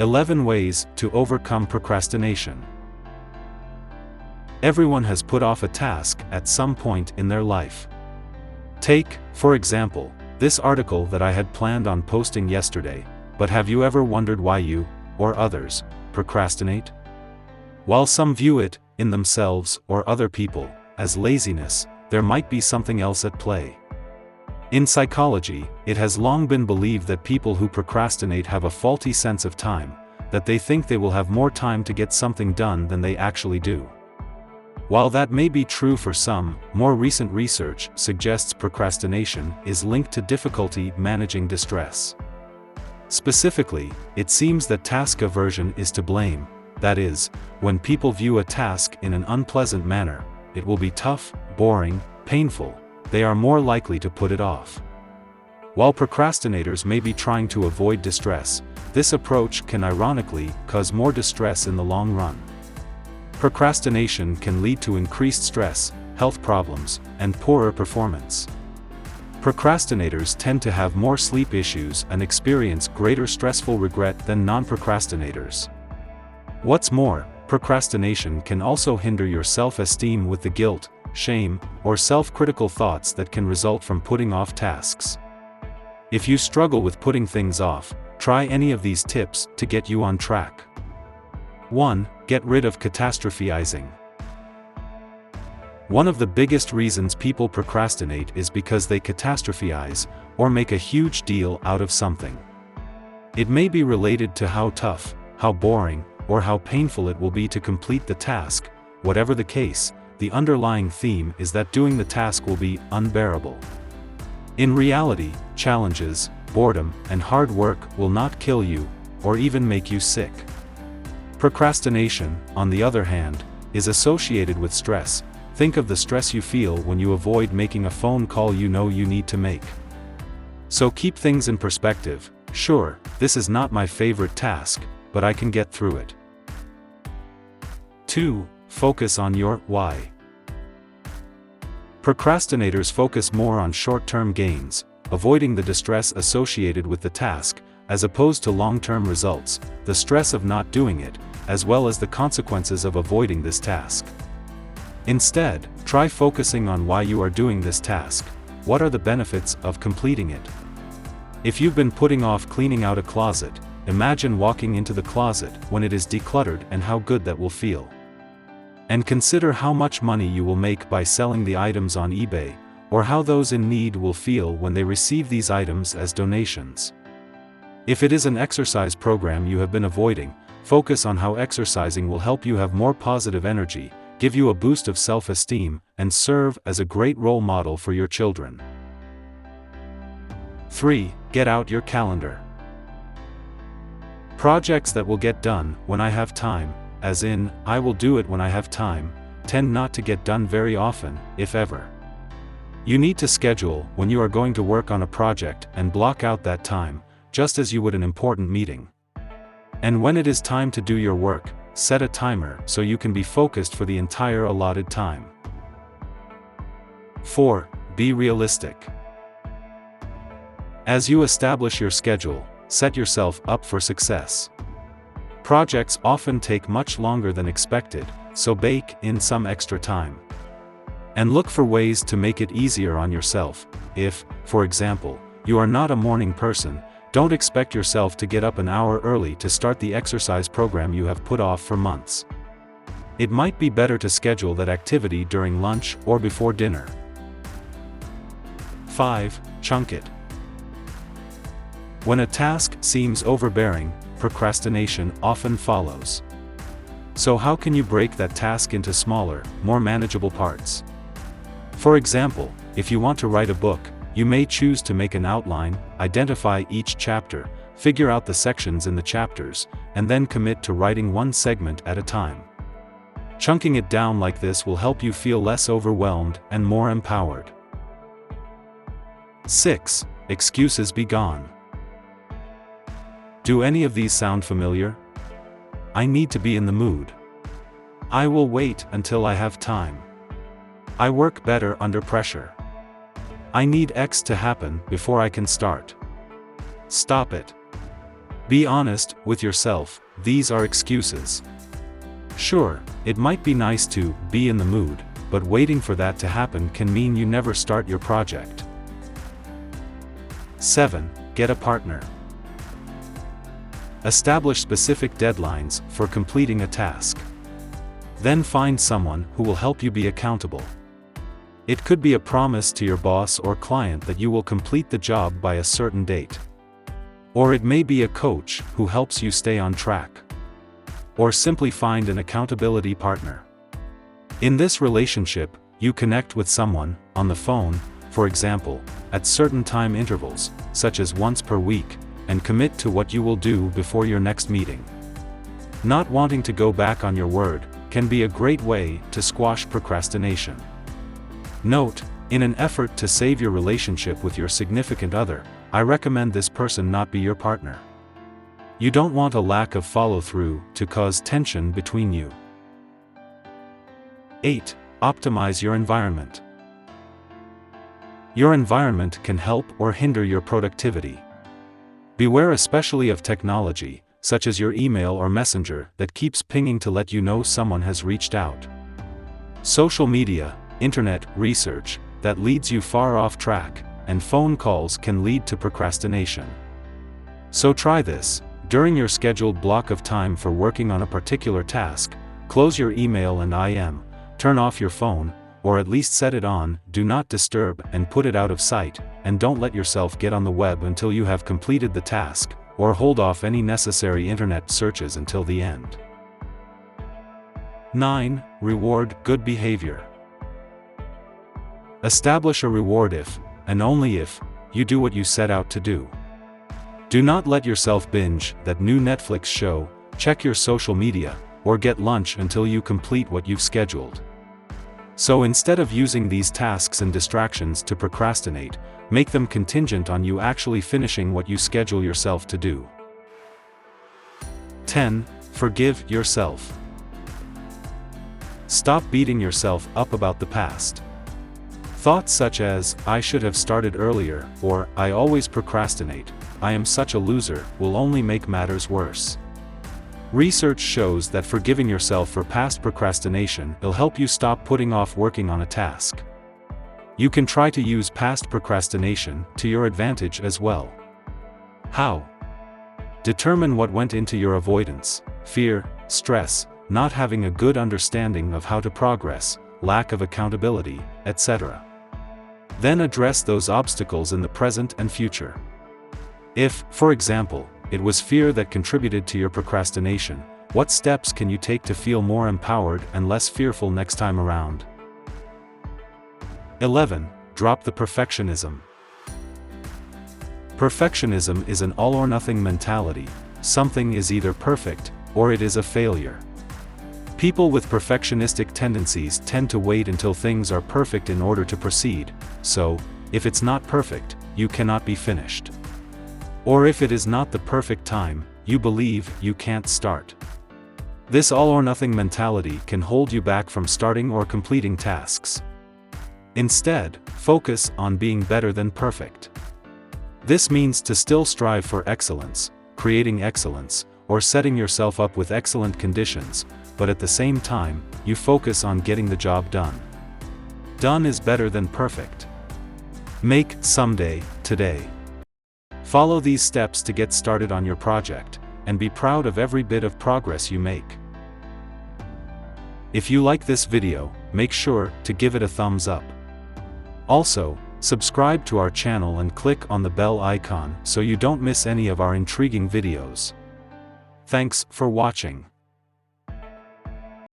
11 Ways to Overcome Procrastination. Everyone has put off a task at some point in their life. Take, for example, this article that I had planned on posting yesterday, but have you ever wondered why you, or others, procrastinate? While some view it, in themselves or other people, as laziness, there might be something else at play. In psychology, it has long been believed that people who procrastinate have a faulty sense of time, that they think they will have more time to get something done than they actually do. While that may be true for some, more recent research suggests procrastination is linked to difficulty managing distress. Specifically, it seems that task aversion is to blame. That is, when people view a task in an unpleasant manner, it will be tough, boring, painful, they are more likely to put it off. While procrastinators may be trying to avoid distress, this approach can ironically cause more distress in the long run. Procrastination can lead to increased stress, health problems, and poorer performance. Procrastinators tend to have more sleep issues and experience greater stressful regret than non-procrastinators. What's more, procrastination can also hinder your self-esteem with the guilt, shame, or self-critical thoughts that can result from putting off tasks. If you struggle with putting things off, try any of these tips to get you on track. 1. Get rid of catastrophizing. One of the biggest reasons people procrastinate is because they catastrophize, or make a huge deal out of something. It may be related to how tough, how boring, or how painful it will be to complete the task. Whatever the case, the underlying theme is that doing the task will be unbearable. In reality, challenges, boredom, and hard work will not kill you, or even make you sick. Procrastination, on the other hand, is associated with stress. Think of the stress you feel when you avoid making a phone call you know you need to make. So keep things in perspective. Sure, this is not my favorite task, but I can get through it. 2. Focus on your why. Procrastinators focus more on short-term gains, avoiding the distress associated with the task, as opposed to long-term results, the stress of not doing it, as well as the consequences of avoiding this task. Instead, try focusing on why you are doing this task. What are the benefits of completing it? If you've been putting off cleaning out a closet, imagine walking into the closet when it is decluttered and how good that will feel. And consider how much money you will make by selling the items on eBay, or how those in need will feel when they receive these items as donations. If it is an exercise program you have been avoiding, focus on how exercising will help you have more positive energy, give you a boost of self-esteem, and serve as a great role model for your children. 3. Get out your calendar. Projects that will get done when I have time, as in, I will do it when I have time, tend not to get done very often, if ever. You need to schedule when you are going to work on a project and block out that time, just as you would an important meeting. And when it is time to do your work, set a timer so you can be focused for the entire allotted time. 4. Be realistic. As you establish your schedule, set yourself up for success. Projects often take much longer than expected, so bake in some extra time. And look for ways to make it easier on yourself. If, for example, you are not a morning person, don't expect yourself to get up an hour early to start the exercise program you have put off for months. It might be better to schedule that activity during lunch or before dinner. 5. Chunk it. When a task seems overbearing, procrastination often follows. So how can you break that task into smaller, more manageable parts? For example, if you want to write a book, you may choose to make an outline, identify each chapter, figure out the sections in the chapters, and then commit to writing one segment at a time. Chunking it down like this will help you feel less overwhelmed and more empowered. 6. Excuses be gone. Do any of these sound familiar? I need to be in the mood. I will wait until I have time. I work better under pressure. I need X to happen before I can start. Stop it. Be honest with yourself, these are excuses. Sure, it might be nice to be in the mood, but waiting for that to happen can mean you never start your project. 7. Get a partner. Establish specific deadlines for completing a task. Then find someone who will help you be accountable. It could be a promise to your boss or client that you will complete the job by a certain date. Or it may be a coach who helps you stay on track. Or simply find an accountability partner. In this relationship, you connect with someone, on the phone, for example, at certain time intervals, such as once per week, and commit to what you will do before your next meeting. Not wanting to go back on your word can be a great way to squash procrastination. Note, in an effort to save your relationship with your significant other, I recommend this person not be your partner. You don't want a lack of follow-through to cause tension between you. 8. Optimize your environment. Your environment can help or hinder your productivity. Beware especially of technology, such as your email or messenger, that keeps pinging to let you know someone has reached out. Social media, internet research, that leads you far off track, and phone calls can lead to procrastination. So try this: during your scheduled block of time for working on a particular task, close your email and IM, turn off your phone, or at least set it on Do Not Disturb and put it out of sight, and don't let yourself get on the web until you have completed the task, or hold off any necessary internet searches until the end. 9. Reward good behavior. Establish a reward if, and only if, you do what you set out to do. Do not let yourself binge that new Netflix show, check your social media, or get lunch until you complete what you've scheduled. So instead of using these tasks and distractions to procrastinate, make them contingent on you actually finishing what you schedule yourself to do. 10. Forgive yourself. Stop beating yourself up about the past. Thoughts such as, I should have started earlier, or, I always procrastinate, I am such a loser, will only make matters worse. Research shows that forgiving yourself for past procrastination will help you stop putting off working on a task. You can try to use past procrastination to your advantage as well. How? Determine what went into your avoidance, fear, stress, not having a good understanding of how to progress, lack of accountability, etc. Then address those obstacles in the present and future. If, for example, it was fear that contributed to your procrastination, what steps can you take to feel more empowered and less fearful next time around? 11. Drop the perfectionism. Perfectionism is an all-or-nothing mentality. Something is either perfect, or it is a failure. People with perfectionistic tendencies tend to wait until things are perfect in order to proceed, so, if it's not perfect, you cannot be finished. Or if it is not the perfect time, you believe you can't start. This all-or-nothing mentality can hold you back from starting or completing tasks. Instead, focus on being better than perfect. This means to still strive for excellence, creating excellence, or setting yourself up with excellent conditions, but at the same time, you focus on getting the job done. Done is better than perfect. Make someday today. Follow these steps to get started on your project, and be proud of every bit of progress you make. If you like this video, make sure to give it a thumbs up. Also, subscribe to our channel and click on the bell icon so you don't miss any of our intriguing videos. Thanks for watching.